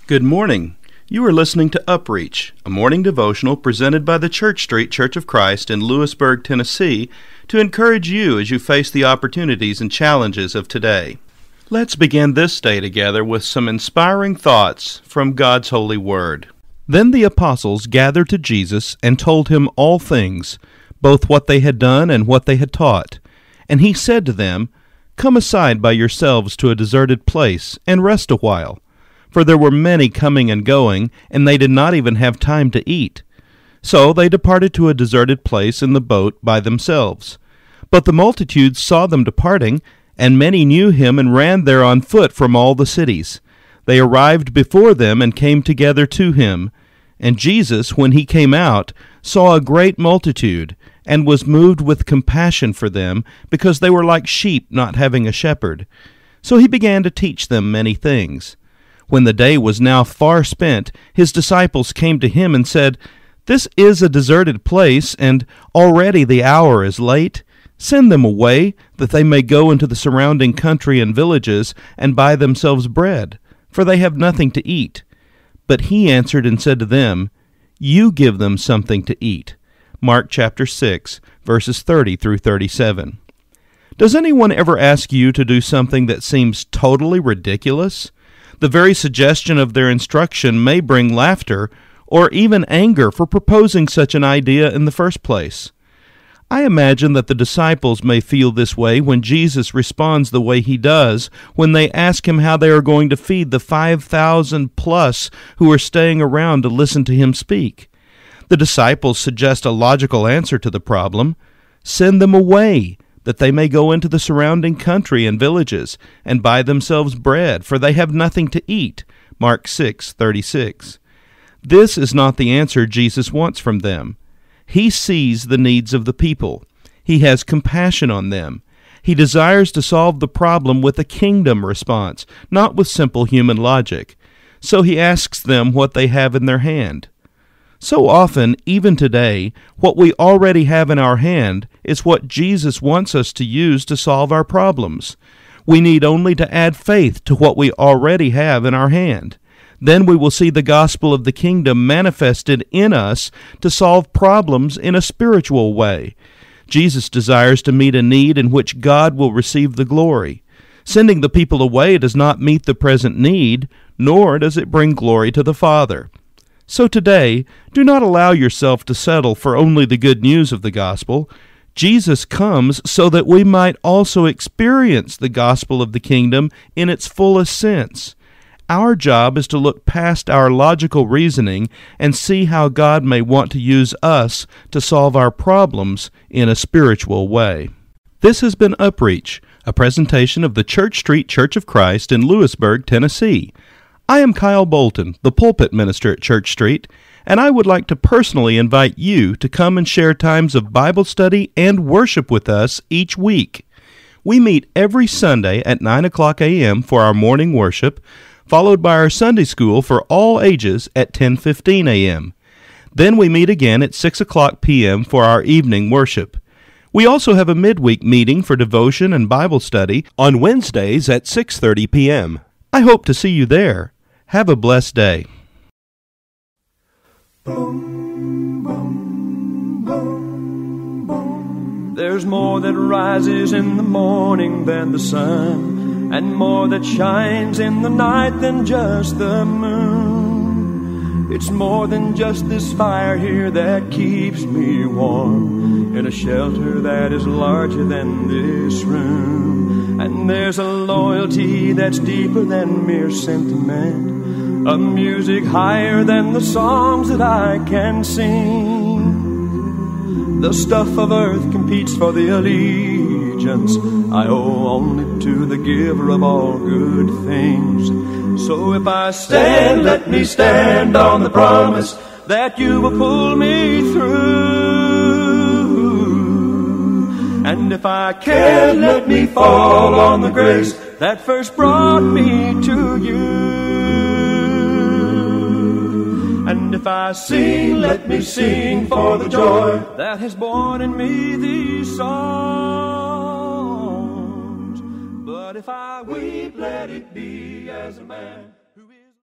Good morning. You are listening to UpReach, a morning devotional presented by the Church Street Church of Christ in Lewisburg, Tennessee, to encourage you as you face the opportunities and challenges of today. Let's begin this day together with some inspiring thoughts from God's holy word. Then the apostles gathered to Jesus and told him all things, both what they had done and what they had taught. And he said to them, "Come aside by yourselves to a deserted place, and rest a while." For there were many coming and going, and they did not even have time to eat. So they departed to a deserted place in the boat by themselves. But the multitudes saw them departing, and many knew him and ran there on foot from all the cities. They arrived before them and came together to him. And Jesus, when he came out, saw a great multitude, and was moved with compassion for them, because they were like sheep not having a shepherd. So he began to teach them many things. When the day was now far spent, his disciples came to him and said, "This is a deserted place, and already the hour is late. Send them away, that they may go into the surrounding country and villages, and buy themselves bread, for they have nothing to eat." But he answered and said to them, "You give them something to eat." Mark chapter 6, verses 30 through 37. Does anyone ever ask you to do something that seems totally ridiculous? The very suggestion of their instruction may bring laughter or even anger for proposing such an idea in the first place. I imagine that the disciples may feel this way when Jesus responds the way he does when they ask him how they are going to feed the 5,000 plus who are staying around to listen to him speak. The disciples suggest a logical answer to the problem: send them away, that they may go into the surrounding country and villages, and buy themselves bread, for they have nothing to eat. Mark 6:36. This is not the answer Jesus wants from them. He sees the needs of the people. He has compassion on them. He desires to solve the problem with a kingdom response, not with simple human logic. So he asks them what they have in their hand. So often, even today, what we already have in our hand is what Jesus wants us to use to solve our problems. We need only to add faith to what we already have in our hand. Then we will see the gospel of the kingdom manifested in us to solve problems in a spiritual way. Jesus desires to meet a need in which God will receive the glory. Sending the people away does not meet the present need, nor does it bring glory to the Father. So today, do not allow yourself to settle for only the good news of the gospel. Jesus comes so that we might also experience the gospel of the kingdom in its fullest sense. Our job is to look past our logical reasoning and see how God may want to use us to solve our problems in a spiritual way. This has been UpReach, a presentation of the Church Street Church of Christ in Lewisburg, Tennessee. I am Kyle Bolton, the pulpit minister at Church Street, and I would like to personally invite you to come and share times of Bible study and worship with us each week. We meet every Sunday at 9 o'clock a.m. for our morning worship, followed by our Sunday school for all ages at 10:15 a.m. Then we meet again at 6 o'clock p.m. for our evening worship. We also have a midweek meeting for devotion and Bible study on Wednesdays at 6:30 p.m. I hope to see you there. Have a blessed day. Boom, boom, boom, boom. There's more that rises in the morning than the sun, and more that shines in the night than just the moon. It's more than just this fire here that keeps me warm in a shelter that is larger than this room. And there's a loyalty that's deeper than mere sentiment, a music higher than the songs that I can sing. The stuff of earth competes for the allegiance I owe only to the giver of all good things. So if I stand, let me stand on the promise that you will pull me through. And if I can, let me fall on the grace that first brought me to you. And if I sing, let me sing for the joy that has born in me these songs. But if I weep, let it be as a man